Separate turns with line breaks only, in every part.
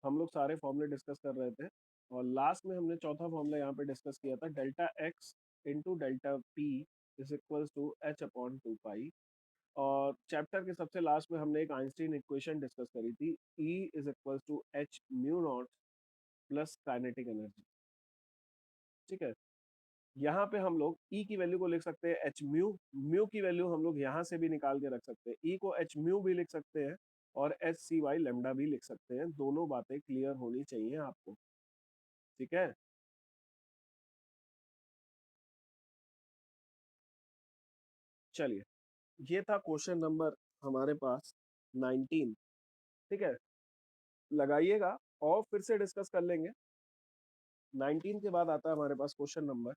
हम लोग सारे फॉर्मूले डिस्कस कर रहे थे और लास्ट में हमने चौथा फॉर्मूला यहाँ पे डिस्कस किया था, delta x into delta p is equals to h upon 2 pi. और चैप्टर के सबसे लास्ट में हमने एक आइंस्टीन इक्वेशन डिस्कस करी थी, E is equals to h mu not plus kinetic energy. ठीक है, यहाँ पे हम लोग E की वैल्यू को लिख सकते हैं एच म्यू, म्यू की वैल्यू हम लोग यहाँ से भी निकाल के रख सकते हैं, E को एच म्यू भी लिख सकते हैं और एच सी वाई लेमडा भी लिख सकते हैं। दोनों बातें क्लियर होनी चाहिए आपको। ठीक है, चलिए, ये था क्वेश्चन नंबर हमारे पास 19। ठीक है, लगाइएगा और फिर से डिस्कस कर लेंगे। 19 के बाद आता है हमारे पास क्वेश्चन नंबर,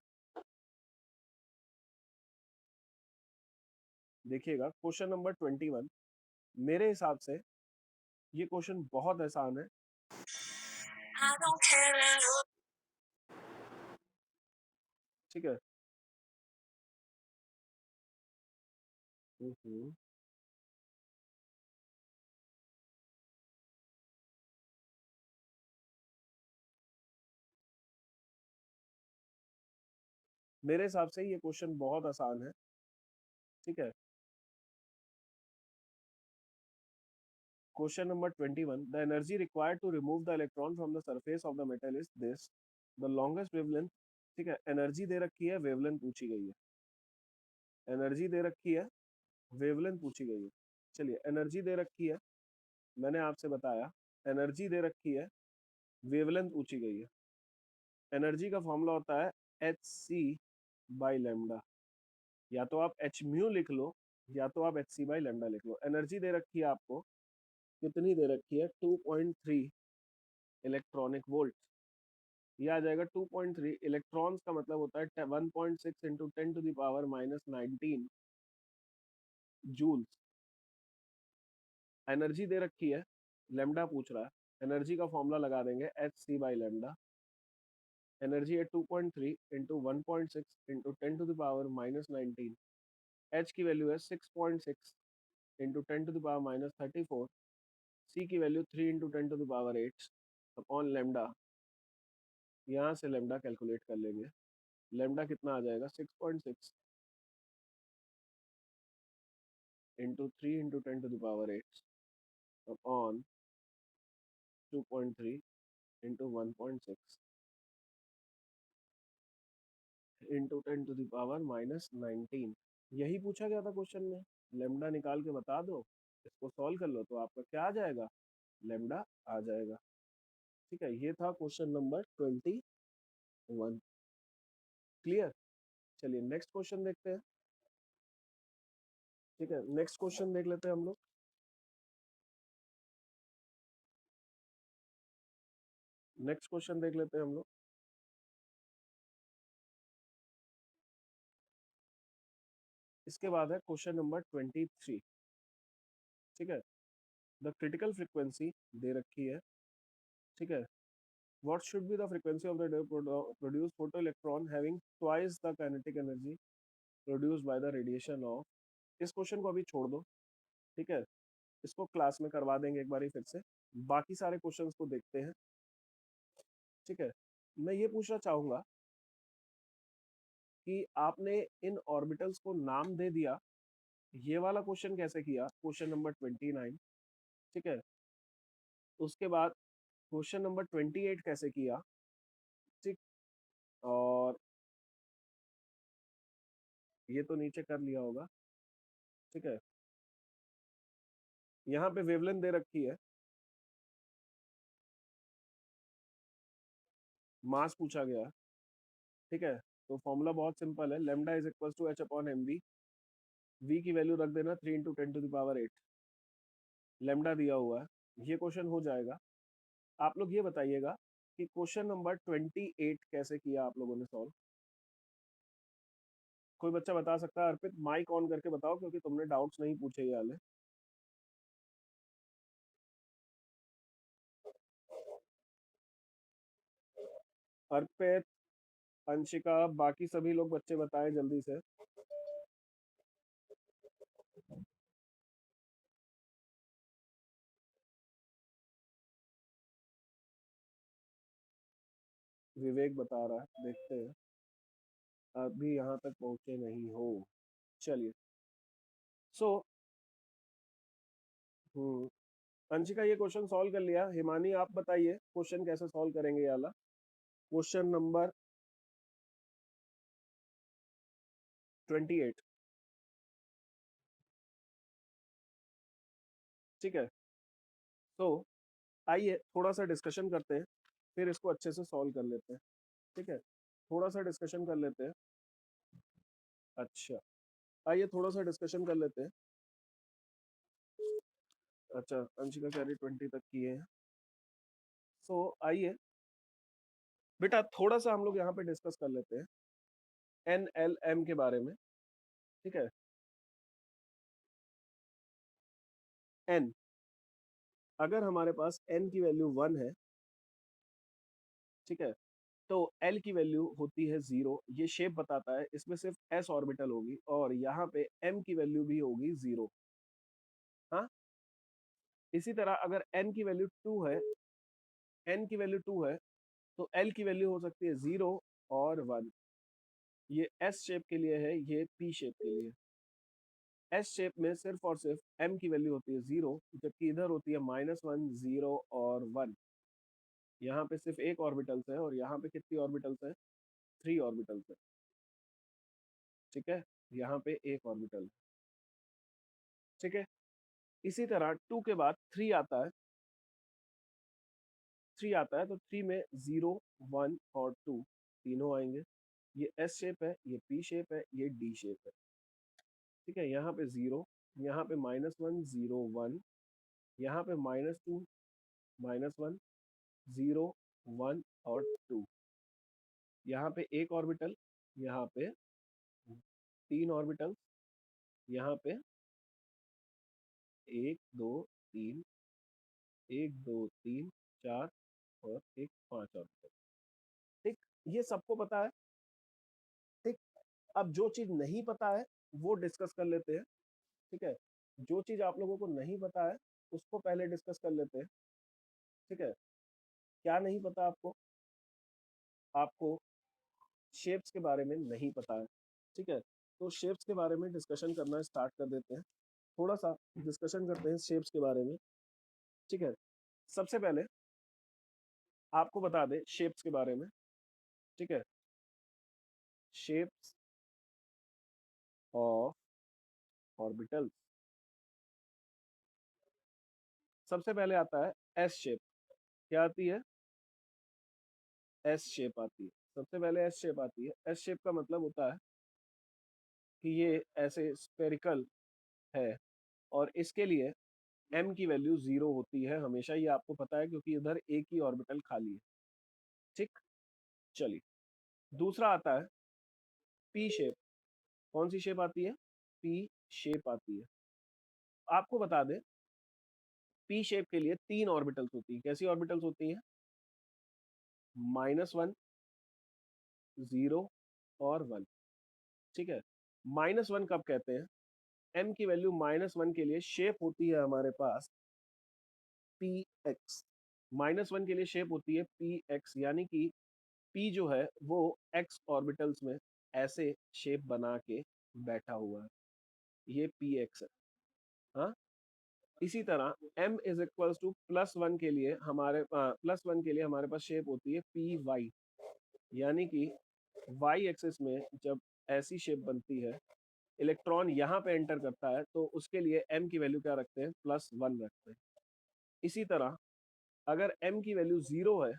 देखिएगा क्वेश्चन नंबर 21। मेरे हिसाब से ये क्वेश्चन बहुत आसान है। ठीक है, हम्म, मेरे हिसाब से ये क्वेश्चन बहुत आसान है। ठीक है, question number 21, the energy required to remove the electron from the surface of the metal is this, the longest wavelength. ठीक है, एनर्जी दे रखी है, वेवलेंथ पूछी गई है। एनर्जी दे रखी है, वेवलेंथ पूछी गई है। चलिए, एनर्जी दे रखी है, मैंने आपसे बताया, एनर्जी दे रखी है, वेवलेंथ पूछी गई है। एनर्जी का फॉर्मूला होता है एच सी बाई लेमडा। या तो आप एच म्यू लिख लो या तो आप एच सी बाई लेमडा लिख लो। एनर्जी दे रखी है आपको, कितनी दे रखी है, 2.3 इलेक्ट्रॉनिक वोल्ट। ये आ जाएगा 2.3 इलेक्ट्रॉन्स का मतलब होता है 1.6 इंटू 10⁻⁻19 जूल्स। एनर्जी दे रखी है, लेमडा पूछ रहा है, एनर्जी का फॉर्मूला लगा देंगे h c by lambda. Energy है 2.3 इंटू 1.6 इंटू 10⁻⁻19। एच की वैल्यू है 6.6 इंटू 10⁻⁻34। सी की वैल्यू 3 इंटू 10⁸ अपॉन लेमडा। यहाँ से लेमडा कैलकुलेट कर लेंगे। लेमडा कितना आ जाएगा, 6.6 into 3 into 10⁸ upon 2.3 into 1.6 into 10⁻⁻19। यही पूछा गया था क्वेश्चन में। लेमडा निकाल के बता दो, इसको सॉल्व कर लो तो आपका क्या आ जाएगा, लेमडा आ जाएगा। ठीक है, ये था क्वेश्चन नंबर 21। क्लियर। चलिए नेक्स्ट क्वेश्चन देखते हैं। ठीक है, नेक्स्ट क्वेश्चन देख लेते हैं हम लोग। नेक्स्ट क्वेश्चन देख लेते हैं हम लोग। इसके बाद है क्वेश्चन नंबर 23। ठीक है, द क्रिटिकल फ्रीक्वेंसी दे रखी है। ठीक है, what should be the frequency of the produced photoelectron having twice the kinetic energy produced by the radiation of। इस क्वेश्चन को अभी छोड़ दो। ठीक है, इसको क्लास में करवा देंगे एक बार फिर से। बाकी सारे क्वेश्चंस को देखते हैं। ठीक है, मैं ये पूछना चाहूंगा कि आपने इन ऑर्बिटल्स को नाम दे दिया, ये वाला क्वेश्चन कैसे किया, क्वेश्चन नंबर 29। ठीक है, उसके बाद क्वेश्चन नंबर 28 कैसे किया। ठीक, और ये तो नीचे कर लिया होगा। ठीक है, यहाँ पे वेवलेंथ दे रखी है, मास पूछा गया। ठीक है, तो फॉर्मूला बहुत सिंपल है, lambda is equal to h upon m v. V की वैल्यू रख देना 3 इंटू 10⁸ लेमडा दिया हुआ है। ये क्वेश्चन हो जाएगा। आप लोग ये बताइएगा कि क्वेश्चन नंबर 28 कैसे किया आप लोगों ने सॉल्व। कोई बच्चा बता सकता है? अर्पित माइक ऑन करके बताओ, क्योंकि तुमने डाउट्स नहीं पूछे ये वाले। अर्पित, अंशिका, बाकी सभी लोग बच्चे बताएं जल्दी से। विवेक बता रहा है, देखते हैं। अभी यहाँ तक पहुंचे नहीं हो, चलिए। सो अंशिका ये क्वेश्चन सॉल्व कर लिया। हिमानी आप बताइए क्वेश्चन कैसे सॉल्व करेंगे ये वाला क्वेश्चन नंबर 28। ठीक है, तो आइए थोड़ा सा डिस्कशन करते हैं, फिर इसको अच्छे से सॉल्व कर लेते हैं। ठीक है, थोड़ा सा डिस्कशन कर लेते हैं। अच्छा, आइए थोड़ा सा डिस्कशन कर लेते हैं। अच्छा, अंशिका कह रही 20 तक किए हैं। सो आइए बेटा थोड़ा सा हम लोग यहाँ पे डिस्कस कर लेते हैं NLM के बारे में। ठीक है, n, अगर हमारे पास n की वैल्यू 1 है, ठीक है, तो L की वैल्यू होती है 0। ये शेप बताता है, इसमें सिर्फ s ऑर्बिटल होगी और यहाँ पे m की वैल्यू भी होगी 0। हाँ, इसी तरह अगर n की वैल्यू 2 है, n की वैल्यू 2 है, तो L की वैल्यू हो सकती है 0 और 1। ये S शेप के लिए है, ये P शेप के लिए। S शेप में सिर्फ और सिर्फ m की वैल्यू होती है 0, जबकि इधर होती है -1, 0 और 1। यहाँ पे सिर्फ एक ऑर्बिटल्स है और यहाँ पे कितनी ऑर्बिटल्स है? 3 ऑर्बिटल्स है। ठीक है, यहाँ पे एक ऑर्बिटल। ठीक है, इसी तरह 2 के बाद 3 आता है। 3 आता है तो 3 में 0, 1 और 2 तीनों आएंगे। ये S शेप है, ये P शेप है, ये D शेप है। ठीक है, यहाँ पे 0, यहाँ पे -1, 0, 1, यहाँ पे -2, -1, 0, 1 और 2। यहाँ पे एक ऑर्बिटल, यहाँ पे 3 ऑर्बिटल, यहाँ पे 1, 2, 3, 1, 2, 3, 4 और एक 5 ऑर्बिटल। ठीक, ये सबको पता है। ठीक, अब जो चीज नहीं पता है वो डिस्कस कर लेते हैं। ठीक है, जो चीज आप लोगों को नहीं पता है उसको पहले डिस्कस कर लेते हैं। ठीक है, क्या नहीं पता आपको? आपको शेप्स के बारे में नहीं पता है। ठीक है, तो शेप्स के बारे में डिस्कशन करना स्टार्ट कर देते हैं। थोड़ा सा डिस्कशन करते हैं शेप्स के बारे में। ठीक है, सबसे पहले आपको बता दें शेप्स के बारे में। ठीक है, शेप्स ऑफ ऑर्बिटल्स। सबसे पहले आता है एस शेप। क्या आती है? एस शेप आती है। सबसे पहले एस शेप आती है। एस शेप का मतलब होता है कि ये ऐसे स्पेरिकल है और इसके लिए m की वैल्यू 0 होती है हमेशा। ये आपको पता है क्योंकि इधर एक ही ऑर्बिटल खाली है। ठीक, चलिए दूसरा आता है पी शेप। कौन सी शेप आती है? पी शेप आती है। आपको बता दें पी शेप के लिए 3 ऑर्बिटल्स होती है। कैसी ऑर्बिटल्स होती हैं? -1, 0 और 1। ठीक है, -1 कब कहते हैं? m की वैल्यू -1 के लिए शेप होती है हमारे पास पी एक्स। -1 के लिए शेप होती है पी एक्स, यानी कि p जो है वो x ऑर्बिटल्स में ऐसे शेप बना के बैठा हुआ है। ये पी एक्स है। हाँ, इसी तरह m इज इक्वल्स टू +1 के लिए हमारे पास शेप होती है पी वाई, यानी कि वाई एक्सिस में जब ऐसी शेप बनती है, इलेक्ट्रॉन यहाँ पे एंटर करता है तो उसके लिए m की वैल्यू क्या रखते हैं? +1 रखते हैं। इसी तरह अगर m की वैल्यू 0 है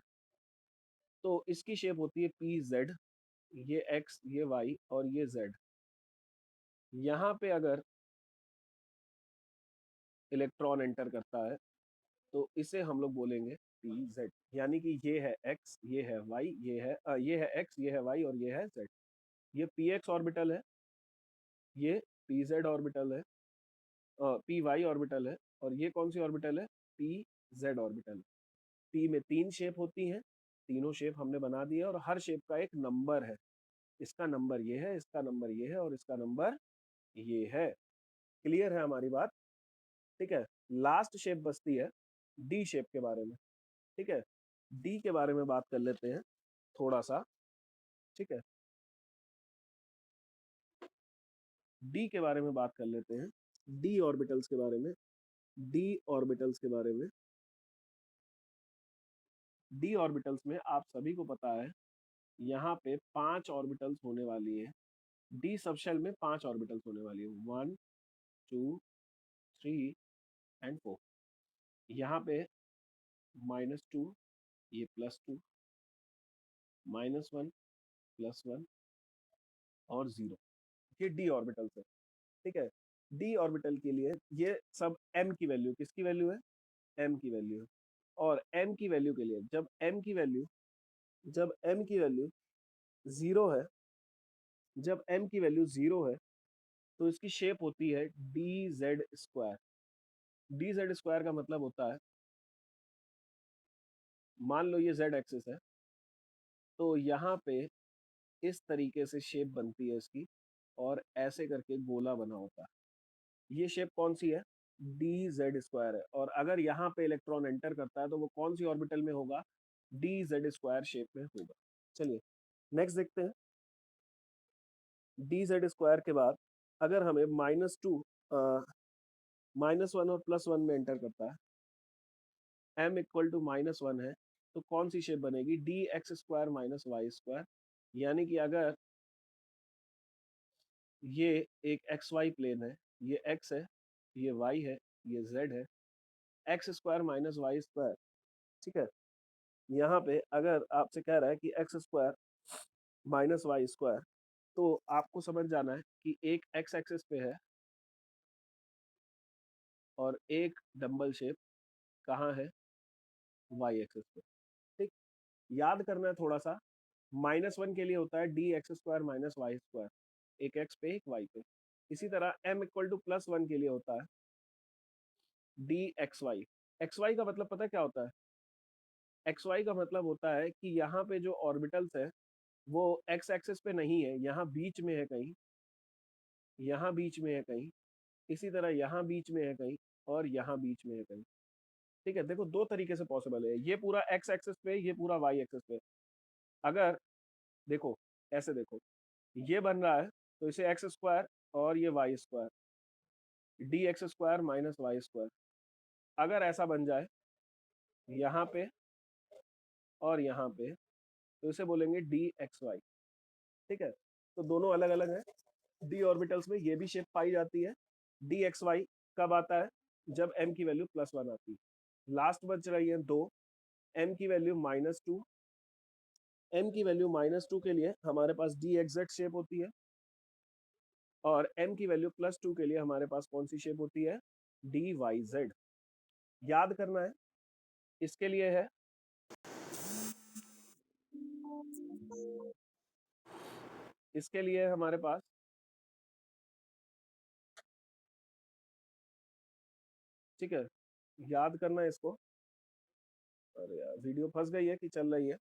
तो इसकी शेप होती है पी जेड। ये x, ये y और ये z। यहाँ पे अगर इलेक्ट्रॉन एंटर करता है तो इसे हम लोग बोलेंगे पी जेड, यानी कि ये है x, ये है y, ये है x, ये है y और ये है z। ये पी एक्स ऑर्बिटल है, ये पी जेड ऑर्बिटल है, पी वाई ऑर्बिटल है और ये कौन सी ऑर्बिटल है? P Z orbital. पी में 3 शेप होती हैं, तीनों शेप हमने बना दिए और हर शेप का एक नंबर है। इसका नंबर ये है, इसका नंबर ये है और इसका नंबर ये है। क्लियर है हमारी बात? ठीक है, लास्ट शेप बचती है डी शेप के बारे में। ठीक है, डी के बारे में बात कर लेते हैं। थोड़ा सा, ठीक है। डी के बारे में बात कर लेते हैं, डी ऑर्बिटल्स के बारे में। डी ऑर्बिटल्स के बारे में, डी ऑर्बिटल्स में आप सभी को पता है यहाँ पे 5 ऑर्बिटल्स होने वाली है। डी सबशेल में 5 ऑर्बिटल्स होने वाली है, 1 2 3 एंड 4। यहाँ पे -2, ये +2, -1, +1 और 0, ये डी ऑर्बिटल्स है, ठीक है। डी ऑर्बिटल के लिए ये सब m की वैल्यू, किसकी वैल्यू है, m की वैल्यू है। और m की वैल्यू के लिए जब m की वैल्यू 0 है, जब m की वैल्यू 0 है तो इसकी शेप होती है D Z square. D Z square का मतलब होता है, मान लो ये z एक्सिस है, तो यहाँ पे इस तरीके से शेप बनती है इसकी, और ऐसे करके गोला बना होता है। ये शेप कौन सी है, डी जेड स्क्वायर है। और अगर यहाँ पे इलेक्ट्रॉन एंटर करता है तो वो कौन सी ऑर्बिटल में होगा, डी जेड स्क्वायर शेप में होगा। चलिए नेक्स्ट देखते हैं। डी जेड स्क्वायर के बाद अगर हमें -2, -1 और +1 में एंटर करता है, m इक्वल टू -1 है, तो कौन सी शेप बनेगी, d x square minus y square. यानी कि अगर ये एक एक्स वाई प्लेन है, ये x है, ये y है, ये z है, x square minus y square, ठीक है। यहाँ पे अगर आपसे कह रहा है कि x square minus y square, तो आपको समझ जाना है कि एक एक्स एक्सिस पे है और एक डम्बल शेप कहाँ है, वाई एक्सिस पे, ठीक। याद करना है थोड़ा सा, -1 के लिए होता है d x square minus y square, एक एक्स पे एक वाई पे। इसी तरह m इक्वल टू +1 के लिए होता है d x y. X y का मतलब पता है क्या होता है, एक्स वाई का मतलब होता है कि यहाँ पे जो ऑर्बिटल्स है वो एक्स एक्सिस पे नहीं है, यहाँ बीच में है कहीं, यहाँ बीच में है कहीं, इसी तरह यहाँ बीच में है कहीं, और यहाँ बीच में है कहीं, ठीक है। देखो दो तरीके से पॉसिबल है, ये पूरा एक्स एक्सिस पे, ये पूरा वाई एक्सिस पे। अगर देखो, ऐसे देखो, ये बन रहा है तो इसे एक्स स्क्वायर और ये y square, d x square minus y square. अगर ऐसा बन जाए यहाँ पे और यहाँ पे, तो इसे बोलेंगे डी एक्स वाई, ठीक है। तो दोनों अलग अलग है। डी ऑर्बिटल्स में ये भी शेप पाई जाती है। डी एक्स वाई कब आता है, जब m की वैल्यू +1 आती है। लास्ट बच रही है दो, m की वैल्यू -2। m की वैल्यू -2 के लिए हमारे पास डी एक्जेड शेप होती है, और m की वैल्यू +2 के लिए हमारे पास कौन सी शेप होती है, डी वाई जेड। याद करना है, इसके लिए है, इसके लिए है हमारे पास, ठीक है। याद करना है इसको। अरे यार वीडियो फंस गई है कि चल रही है,